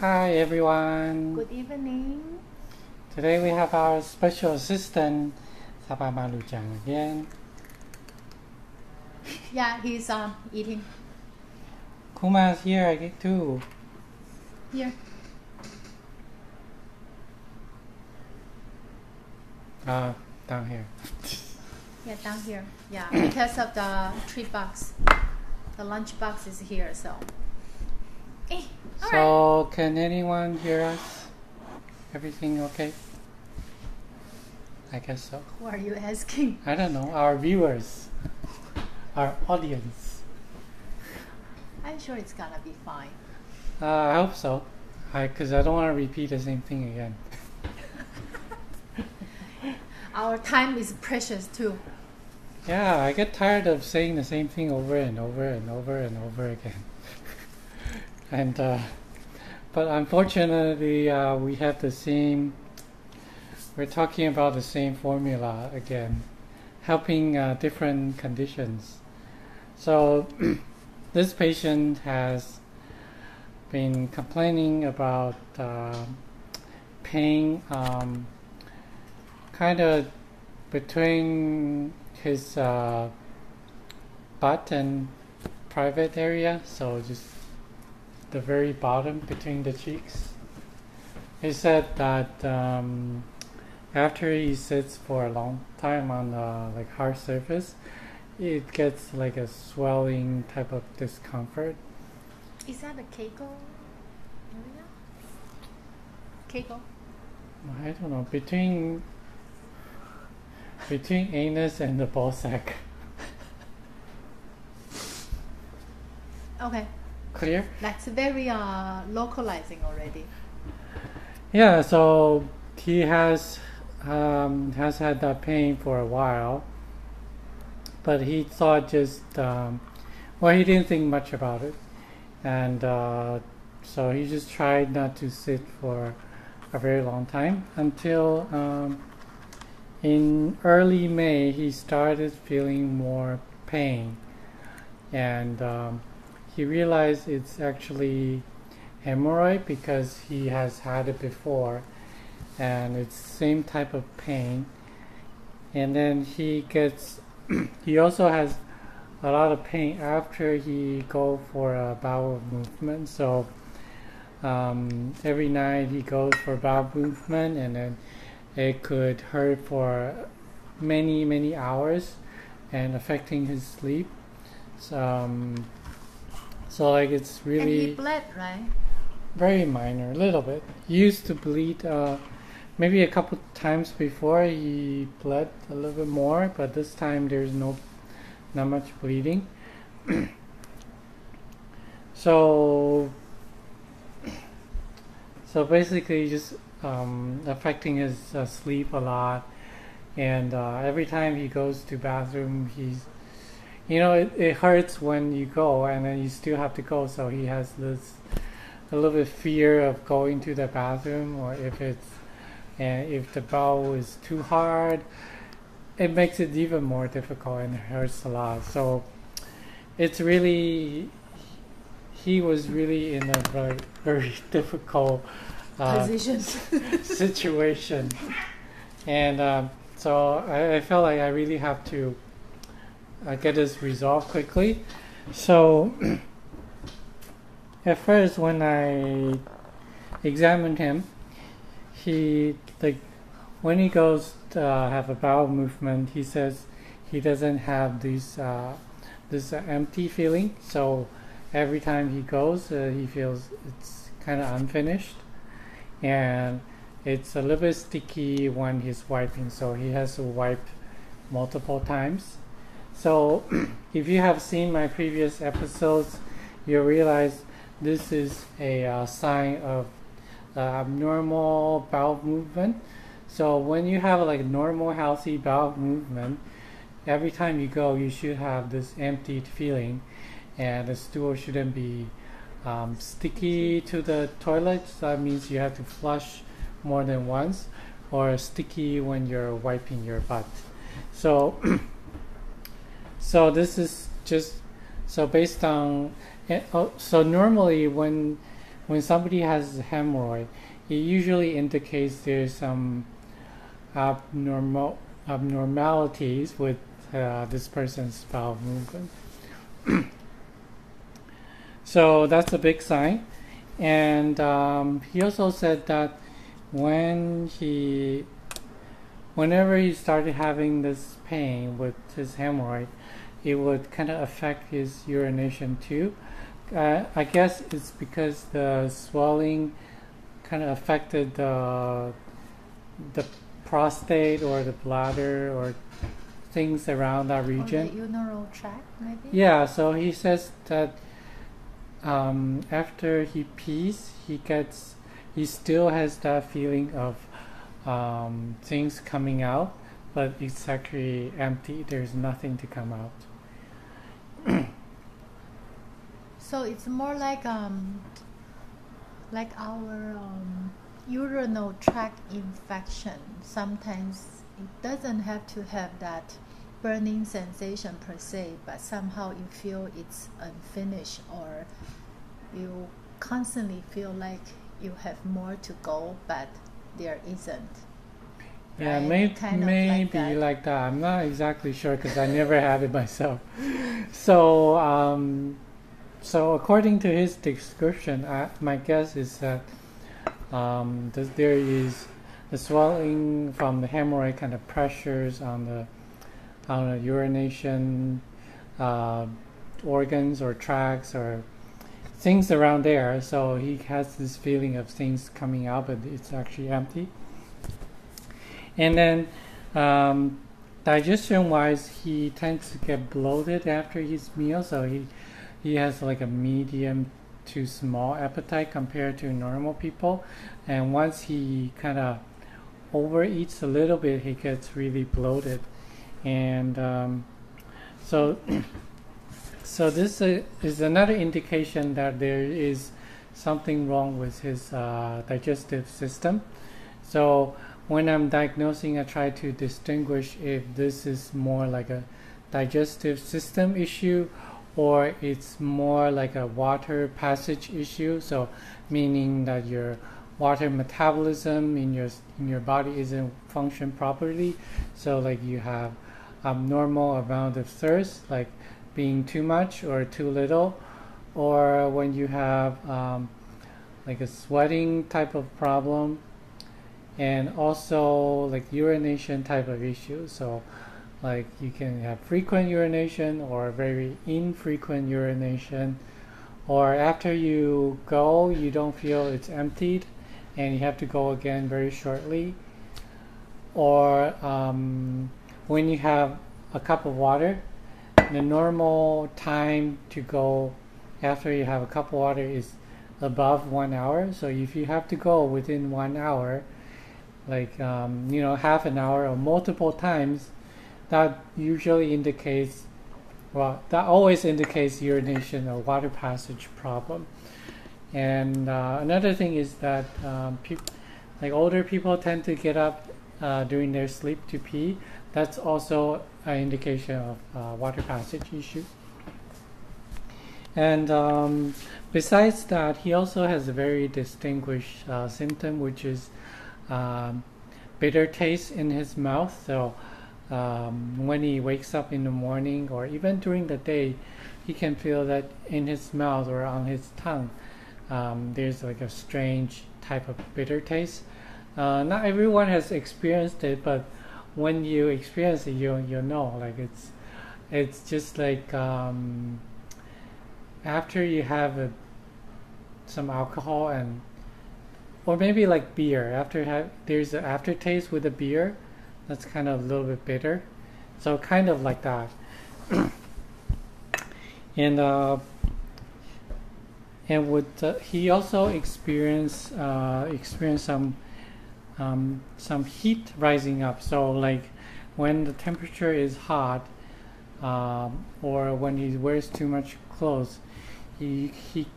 Hi everyone. Good evening. Today we have our special assistant Sabamalu-chan again. Yeah, he's eating. Kuma's here again too. Here. Down here. Yeah, down here. Yeah, because of the treat box. The lunch box is here, so. So can anyone hear us? Everything okay? I guess so. Who are you asking? I don't know. Our viewers. Our audience. I'm sure it's gonna be fine. I hope so. Because I don't want to repeat the same thing again. Our time is precious too. Yeah, I get tired of saying the same thing over and over and over and over again. And but unfortunately, we have the same. We're talking about the same formula again, helping different conditions. So this patient has been complaining about pain, kind of between his butt and private area, so just the very bottom between the cheeks. He said that after he sits for a long time on like hard surface, it gets like a swelling type of discomfort. Is that a Keiko area? Keiko? I don't know, between anus and the ball sack. Okay. Clear? That's very localizing already. Yeah, so he has had that pain for a while, but he thought just he didn't think much about it, and so he just tried not to sit for a very long time until in early May he started feeling more pain, and he realized it's actually hemorrhoid because he has had it before, and it's the same type of pain. And then he gets he also has a lot of pain after he go for a bowel movement. So every night he goes for bowel movement, and then it could hurt for many hours and affecting his sleep. So like it's really. And he bled, right? Very minor, a little bit. He used to bleed maybe a couple times before. He bled a little bit more, but this time there's not much bleeding. So basically just affecting his sleep a lot, and every time he goes to bathroom, it hurts when you go, and then you still have to go, so he has this a little bit fear of going to the bathroom, or if the bowel is too hard, it makes it even more difficult and it hurts a lot. So it's really, he was really in a very, very difficult position situation, and so I felt like I really have to get this resolved quickly. So at first, when I examined him, when he goes to have a bowel movement, he says he doesn't have this empty feeling. So every time he goes, he feels it's kind of unfinished, and it's a little bit sticky when he's wiping. So he has to wipe multiple times. So if you have seen my previous episodes, you'll realize this is a sign of abnormal bowel movement. So when you have like normal healthy bowel movement, every time you go, you should have this emptied feeling, and the stool shouldn't be sticky to the toilet. So that means you have to flush more than once, or sticky when you're wiping your butt. So so this is just so based on so normally when when somebody has hemorrhoid, it usually indicates there's some abnormalities with this person's bowel movement. So that's a big sign. And he also said that whenever he started having this pain with his hemorrhoid, it would kind of affect his urination too. I guess it's because the swelling kind of affected the prostate or the bladder or things around that region. Or the urinary tract, maybe? Yeah, so he says that after he pees, he still has that feeling of things coming out, but it's actually empty. There's nothing to come out. So it's more like our urinary tract infection. Sometimes it doesn't have to have that burning sensation per se, but somehow you feel it's unfinished, or you constantly feel like you have more to go, but there isn't. Yeah, Right? maybe Kind of like that. I'm not exactly sure because I never had it myself. So, so according to his description, my guess is that there is the swelling from the hemorrhoid kind of pressures on the urination organs or tracts or things around there. So he has this feeling of things coming out, but it's actually empty. And then digestion-wise, he tends to get bloated after his meal. So he has like a medium to small appetite compared to normal people. And once he kind of overeats a little bit, he gets really bloated. And so this is another indication that there is something wrong with his digestive system. So when I'm diagnosing, I try to distinguish if this is more like a digestive system issue or it's more like a water passage issue. So meaning that your water metabolism in your body isn't function properly. So like you have abnormal amount of thirst, like being too much or too little, or when you have like a sweating type of problem, and also like urination type of issues. So like you can have frequent urination or very infrequent urination, or after you go you don't feel it's emptied and you have to go again very shortly, or when you have a cup of water, the normal time to go after you have a cup of water is above 1 hour. So if you have to go within 1 hour, like half an hour or multiple times, that usually indicates, that always indicates urination or water passage problem. And another thing is that like older people tend to get up during their sleep to pee. That's also an indication of water passage issue. And besides that, he also has a very distinguished symptom, which is bitter taste in his mouth. So when he wakes up in the morning or even during the day, he can feel that in his mouth or on his tongue there's like a strange type of bitter taste. Not everyone has experienced it, but when you experience it, you know, like it's just like after you have some alcohol and or maybe like beer, there's an aftertaste with the beer that's kind of a little bit bitter, so kind of like that. And he also experienced some heat rising up. So like when the temperature is hot, or when he wears too much clothes, he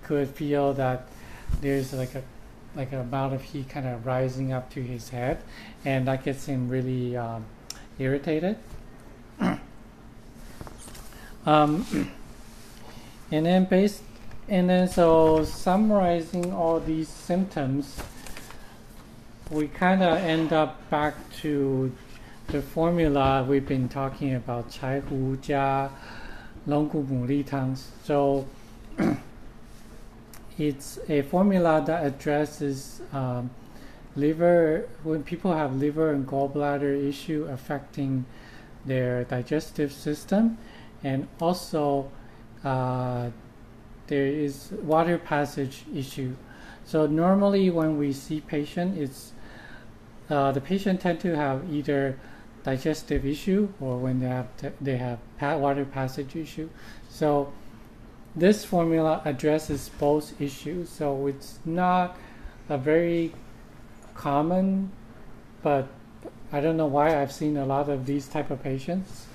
could feel that there's like an amount of heat kind of rising up to his head, and that gets him really irritated. And then And then, so summarizing all these symptoms, we kind of end up back to the formula we've been talking about, 柴胡加龙骨牡蛎汤. So it's a formula that addresses liver, when people have liver and gallbladder issue affecting their digestive system, and also there is water passage issue. So normally when we see patient, it's the patient tend to have either digestive issue or when they have water passage issue. So this formula addresses both issues. So it's not a very common, but I don't know why I've seen a lot of these type of patients.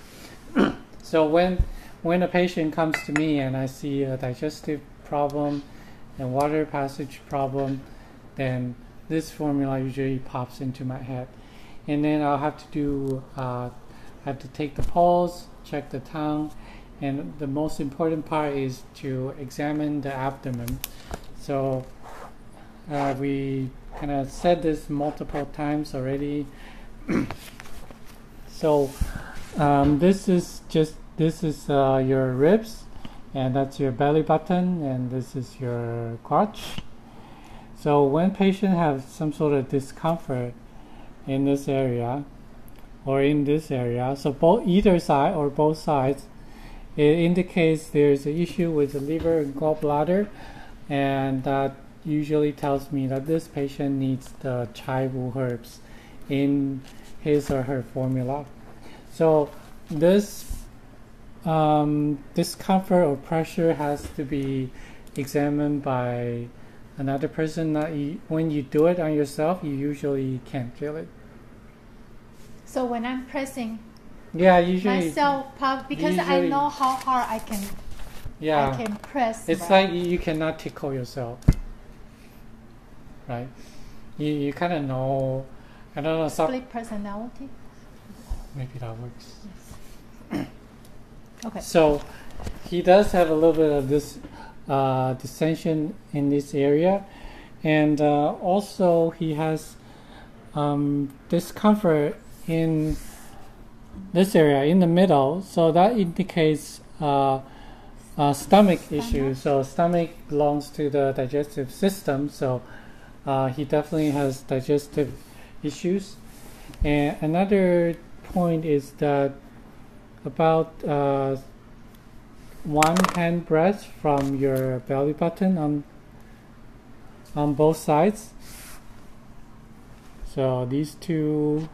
So when a patient comes to me and I see a digestive problem and water passage problem, then this formula usually pops into my head. And then I'll have to do, I have to take the pulse, check the tongue, and the most important part is to examine the abdomen. So we kind of said this multiple times already. So this is your ribs, and that's your belly button, and this is your crotch. So when patient has some sort of discomfort in this area or in this area, so both either side or both sides, it indicates there's an issue with the liver and gallbladder, and that usually tells me that this patient needs the chai wu herbs in his or her formula. So this discomfort or pressure has to be examined by another person. When you do it on yourself, you usually can't feel it. So when I'm pressing usually myself, because I know how hard I can press. It's like you cannot tickle yourself, right? You kind of know. I don't know. Split personality. Maybe that works. Yes. Okay. So he does have a little bit of this dissension in this area, and also he has discomfort in this area in the middle. So that indicates stomach issue. So stomach belongs to the digestive system. So he definitely has digestive issues. And another point is that about 1 hand breadth from your belly button on both sides. So these two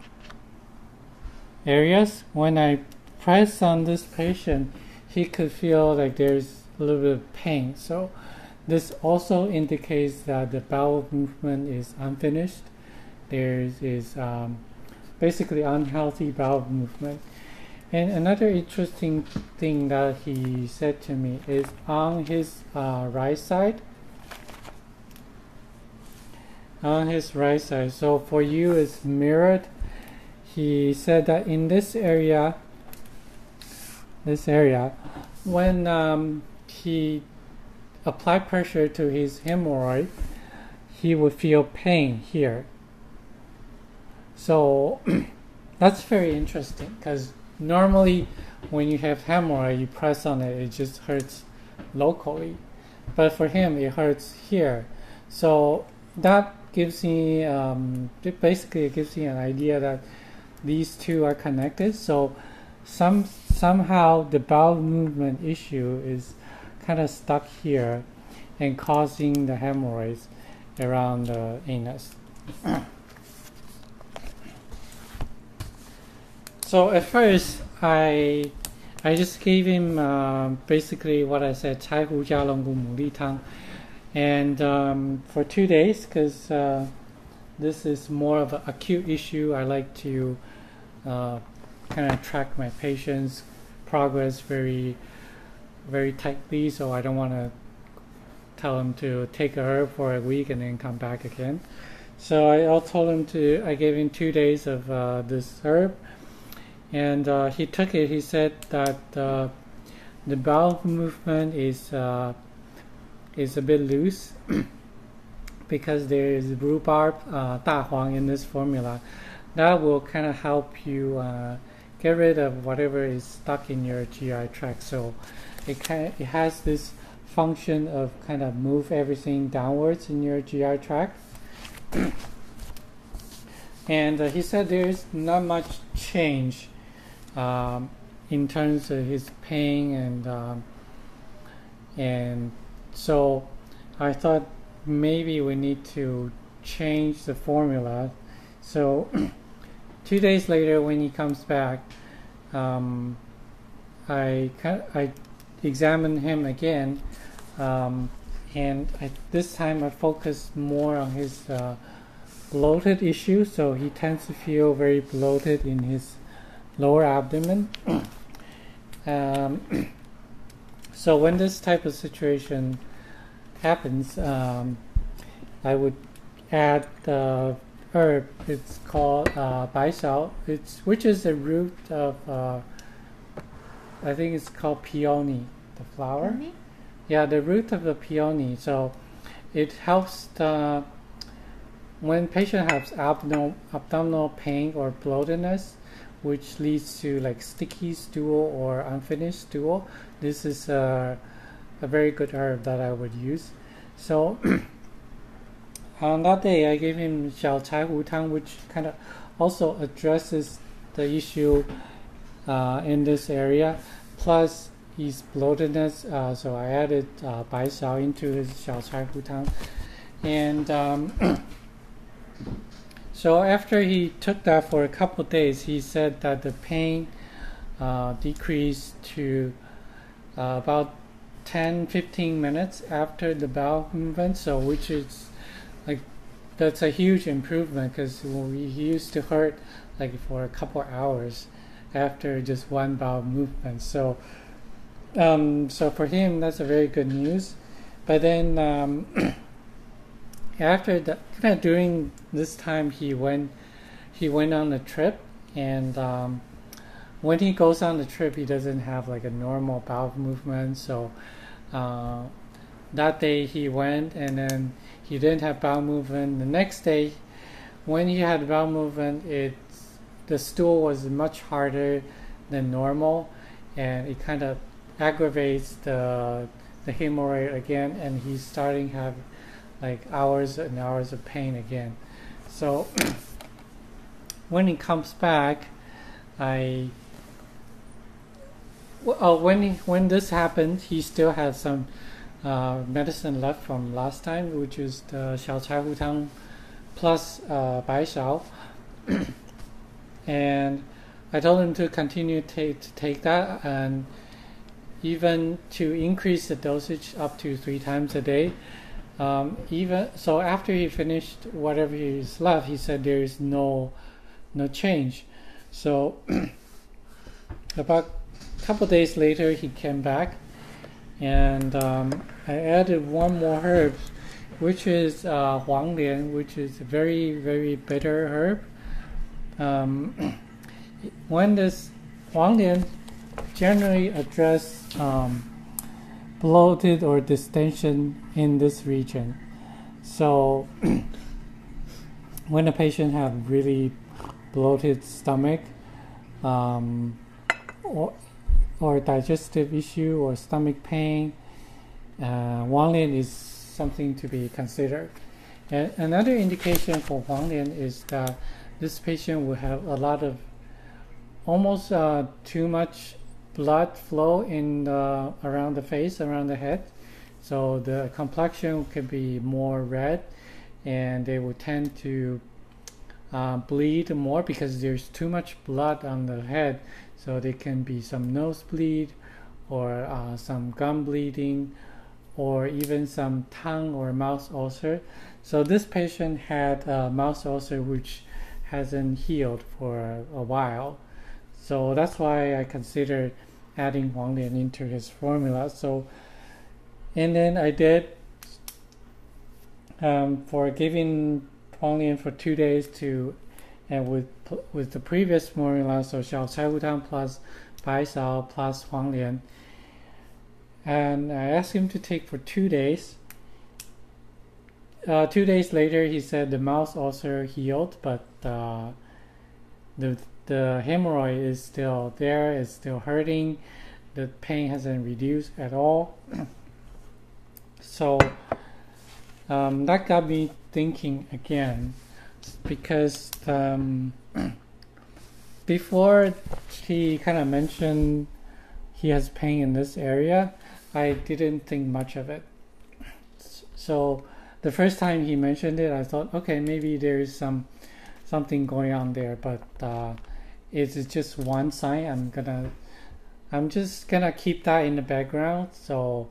areas, when I press on this patient, he could feel like there's a little bit of pain. So this also indicates that the bowel movement is unfinished. There is basically unhealthy bowel movement. And another interesting thing that he said to me is on his right side. On his right side. So for you, it's mirrored. He said that in this area, when he applied pressure to his hemorrhoid, he would feel pain here. So that's very interesting, because normally when you have hemorrhoid, you press on it, it just hurts locally. But for him, it hurts here. So that gives me, it gives me an idea that these two are connected. So somehow the bowel movement issue is kind of stuck here and causing the hemorrhoids around the anus. So at first, I just gave him basically what I said, 柴胡加龙骨牡蛎汤, and for 2 days, because this is more of an acute issue. I like to kind of track my patient's progress very, very tightly, so I don't want to tell him to take a herb for a week and then come back again. So I gave him 2 days of this herb. And he took it. He said that the bowel movement is is a bit loose because there is rhubarb, 大黄 in this formula. That will kind of help you get rid of whatever is stuck in your GI tract. So it has this function of kind of move everything downwards in your GI tract. And he said there's not much change in terms of his pain, and so I thought maybe we need to change the formula. So 2 days later, when he comes back, I examined him again, and this time I focused more on his bloated issue. So he tends to feel very bloated in his lower abdomen. So when this type of situation happens, I would add the herb. It's called bai xiao, which is the root of I think it's called peony, the flower. Peony? Yeah, the root of the peony. So it helps when patient has abdominal pain or bloatedness, which leads to like sticky stool or unfinished stool. This is a very good herb that I would use. So on that day, I gave him 小柴胡汤, which kind of also addresses the issue in this area, plus his bloatedness. So I added bai xiao into his 小柴胡汤, and so after he took that for a couple of days, he said that the pain decreased to about 10-15 minutes after the bowel movement. So which is like, that's a huge improvement, because he used to hurt like for a couple hours after just one bowel movement. So so for him, that's a very good news. But then after that, kind of during this time, he went on a trip, and when he goes on the trip, he doesn't have like a normal bowel movement. So that day he went, and then he didn't have bowel movement. The next day, when he had bowel movement, the stool was much harder than normal, and it kind of aggravates the hemorrhoid again, and he's starting to have like hours and hours of pain again. So when he comes back, when this happened, he still has some medicine left from last time, which is the 小柴胡汤 plus bai xiao. And I told him to continue to take that, and even to increase the dosage up to 3 times a day. Even so, after he finished whatever is left, he said there is no change. So about a couple of days later, he came back, and I added one more herb, which is huang lian, which is a very, very bitter herb. When this huang lian generally address bloated or distension in this region. So when a patient has really bloated stomach, or digestive issue or stomach pain, huang lian is something to be considered. And another indication for huang lian is that this patient will have a lot of almost too much blood flow in around the face, around the head. So the complexion could be more red, and they will tend to bleed more because there's too much blood on the head. So there can be some nosebleed, or some gum bleeding, or even some tongue or mouth ulcer. So this patient had a mouth ulcer which hasn't healed for a while. So that's why I considered adding huang lian into his formula. So, and then I did for giving huang lian for 2 days and with the previous formula, so 小柴胡汤 plus bai xiao plus huang lian. And I asked him to take for 2 days, 2 days later, he said the mouth ulcer healed, but the hemorrhoid is still there. It's still hurting. The pain hasn't reduced at all. So that got me thinking again, because before he kind of mentioned he has pain in this area, I didn't think much of it. So the first time he mentioned it, I thought, okay, maybe there is something going on there, but it's just one sign. I'm just gonna keep that in the background. So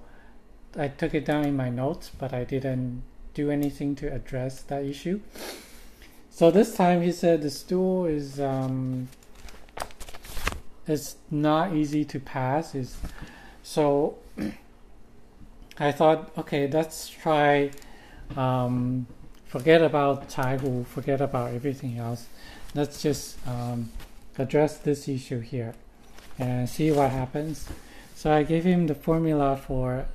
I took it down in my notes, but I didn't do anything to address that issue. So this time he said the stool is it's not easy to pass. So I thought, okay, let's try forget about Taihu, forget about everything else. Let's just address this issue here and see what happens. So I gave him the formula for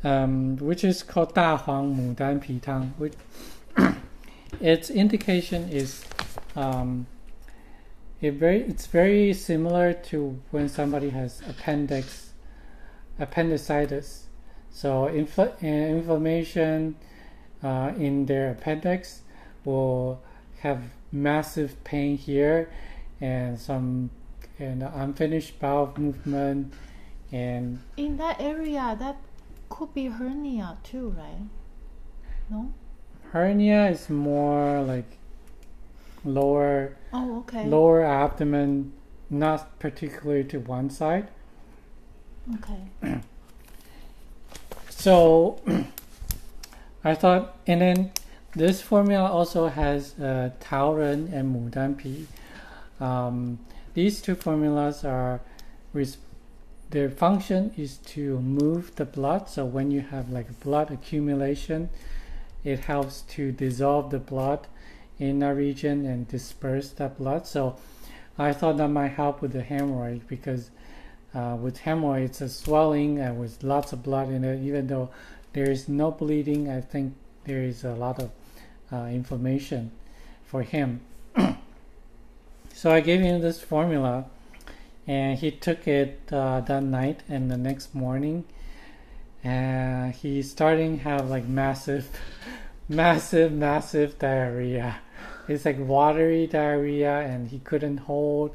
which is called 大黄牡丹皮汤, which its indication is it's very similar to when somebody has appendicitis. So inflammation in their appendix will have massive pain here, and unfinished bowel movement, and in that area that could be hernia too, right? No? Hernia is more like lower abdomen, not particularly to one side. Okay. So I thought, and then this formula also has Taoren and Mudan Pi. These two formulas are their function is to move the blood. So when you have like blood accumulation, it helps to dissolve the blood in a region and disperse that blood. So I thought that might help with the hemorrhoid, because with hemorrhoid it's a swelling and with lots of blood in it. Even though there is no bleeding, I think there is a lot of inflammation for him. So I gave him this formula, and he took it that night, and the next morning he's starting to have like massive diarrhea. It's like watery diarrhea, and he couldn't hold.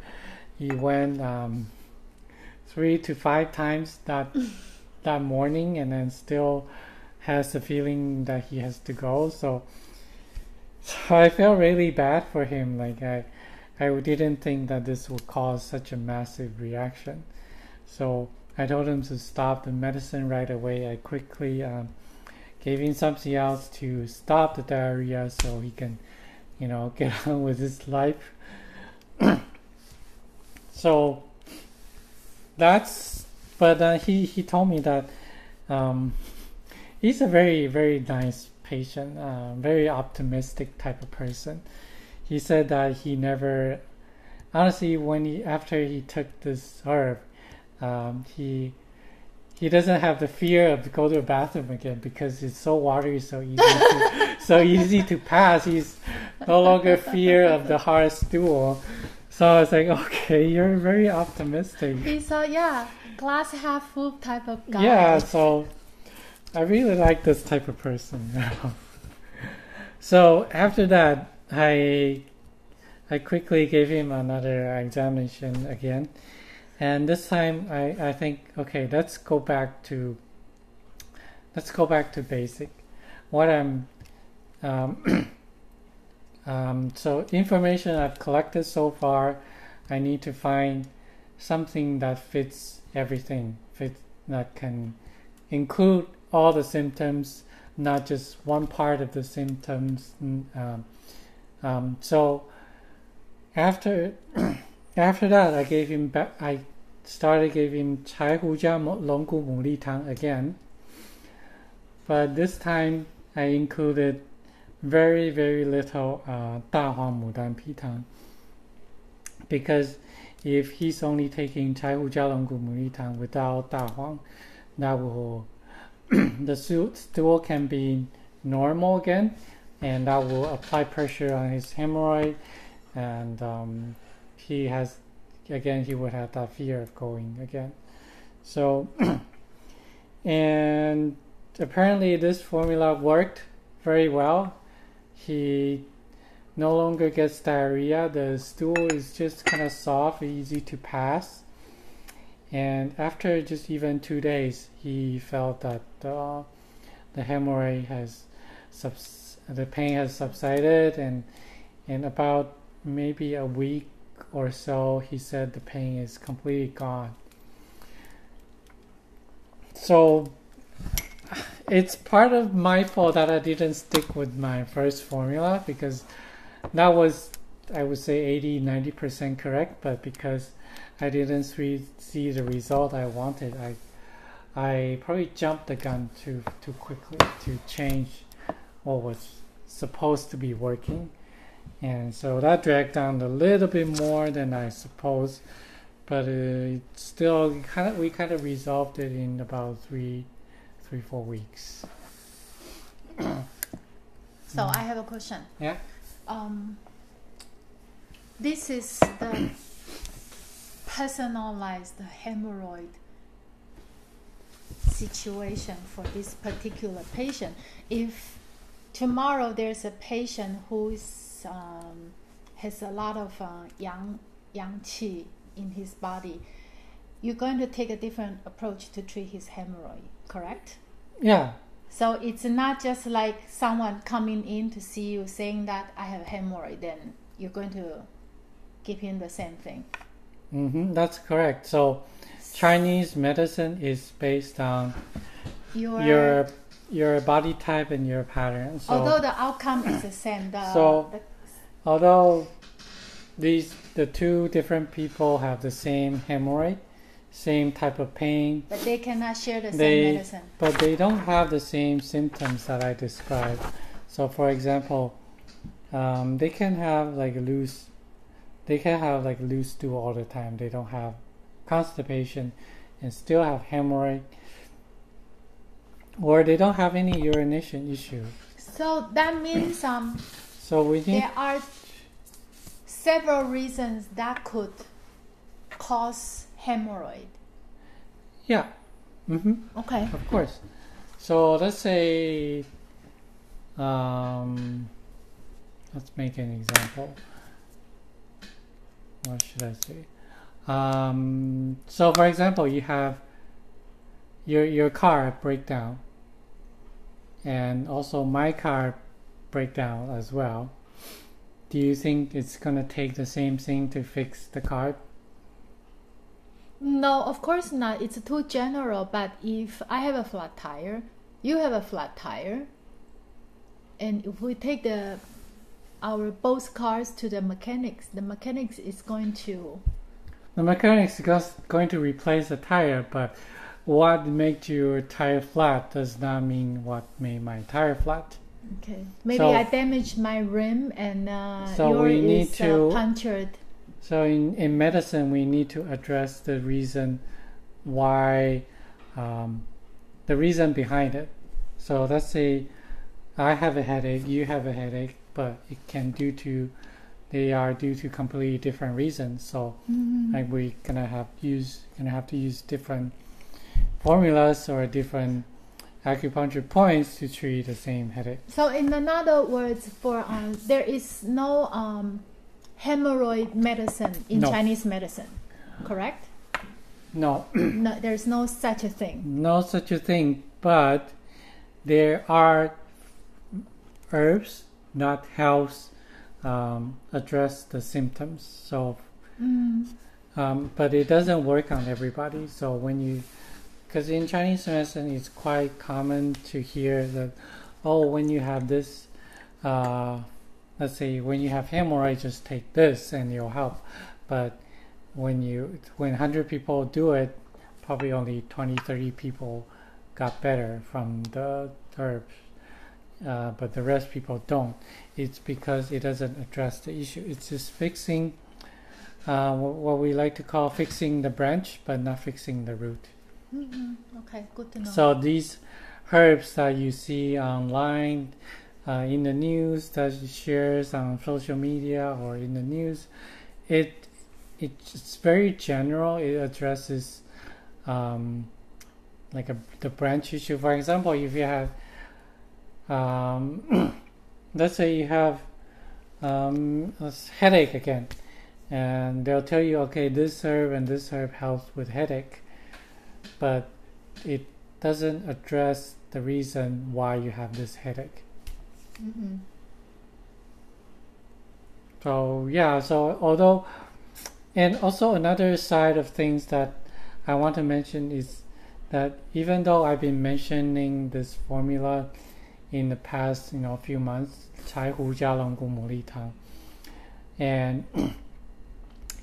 He went 3 to 5 times that morning, and then still has the feeling that he has to go. So I felt really bad for him. Like I didn't think that this would cause such a massive reaction. So I told him to stop the medicine right away. I quickly gave him something else to stop the diarrhea so he can, get on with his life. So but he told me that he's a very, very nice patient, very optimistic type of person. He said that he never, honestly, after he took this herb, he doesn't have the fear of go to the bathroom again, because it's so watery, so easy to pass. He's no longer fear of the hard stool. So I was like, okay, you're very optimistic. He's glass half full type of guy. Yeah, so I really like this type of person. So after that, I quickly gave him another examination again, and this time I think, okay, let's go back to basic. What so information I've collected so far, I need to find something that fits everything, that can include all the symptoms, not just one part of the symptoms. So after that, I started giving him 柴胡加龙骨牡蛎汤 again, but this time I included very, very little 大黄牡丹皮汤, because if he's only taking 柴胡加龙骨牡蛎汤 without 大黄, that will the stool can be normal again, and that will apply pressure on his hemorrhoid, and he would have that fear of going again. So and apparently this formula worked very well. He no longer gets diarrhea. The stool is just kind of soft, easy to pass. And after just even 2 days, he felt that the hemorrhoid the pain has subsided, and in about maybe a week or so, he said the pain is completely gone. So it's part of my fault that I didn't stick with my first formula, because that was, I would say, 80-90% correct, but because I didn't see the result I wanted, I probably jumped the gun too quickly to change what was supposed to be working, and so that dragged down a little bit more than I suppose, but still we kind of resolved it in about 3-4 weeks. So I have a question. Yeah. This is the personalized hemorrhoid situation for this particular patient. If tomorrow there's a patient who has a lot of yang qi in his body, you're going to take a different approach to treat his hemorrhoid, correct? Yeah. So it's not just like someone coming in to see you saying that I have hemorrhoid, then you're going to give him the same thing. That's correct. So Chinese medicine is based on your body type and your pattern. So, although the outcome is the same, although the two different people have the same hemorrhoid, same type of pain, but they cannot share the same medicine. But they don't have the same symptoms that I described. So, for example, they can have like loose stool all the time. They don't have constipation and still have hemorrhoid, or they don't have any urination issue. So that means so there are several reasons that could cause hemorrhoid. Yeah. Okay. Of course. So let's say, let's make an example. What should I say? So for example, you have your car break down, and also my car break down as well. Do you think it's gonna take the same thing to fix the car? No, of course not. It's too general. But if I have a flat tire, you have a flat tire, and if we take our both cars to the mechanics is going to... The mechanics is going to replace the tire, but what makes your tire flat does not mean what made my tire flat. Okay. Maybe I damaged my rim and yours is punctured. So in medicine, we need to address the reason why, the reason behind it. So let's say I have a headache, you have a headache, but they are due to completely different reasons. So like we're gonna have to use different formulas or different acupuncture points to treat the same headache. So in other words, there is no hemorrhoid medicine in Chinese medicine, correct? No. No, there's no such a thing. No such a thing, but there are herbs that helps address the symptoms. So, but it doesn't work on everybody. So because in Chinese medicine, it's quite common to hear that, when you have this, let's say when you have hemorrhoid, just take this and it'll help. But when 100 people do it, probably only 20-30 people got better from the herbs, but the rest people don't. It's because it doesn't address the issue. It's just fixing what we like to call fixing the branch, but not fixing the root. Okay, good to know. So these herbs that you see online, in the news that you shares on social media or in the news, it's very general. It addresses like the branch issue. For example, if you have let's say you have a headache again, and they'll tell you, okay, this herb and this herb helps with headache, but it doesn't address the reason why you have this headache. Mm-hmm. So yeah, so although, and also another side of things that I want to mention is that even though I've been mentioning this formula in the past, few months, 柴胡加龙骨牡蛎汤, and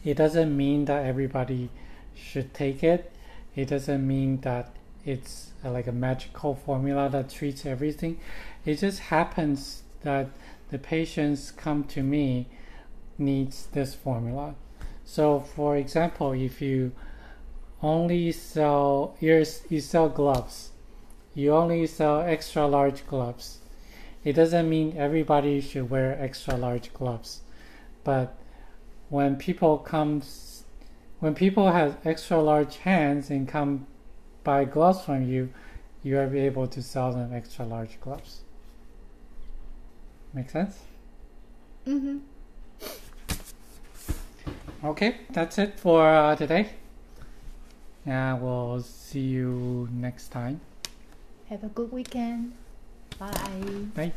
it doesn't mean that everybody should take it. It doesn't mean that it's like a magical formula that treats everything. It just happens that the patients come to me needs this formula. So for example, if you only sell gloves, you only sell extra large gloves, it doesn't mean everybody should wear extra large gloves. But when people have extra large hands and come buy gloves from you, you are able to sell them extra large gloves. Make sense? Mm-hmm. Okay, that's it for today. We'll see you next time. Have a good weekend. Bye. Bye.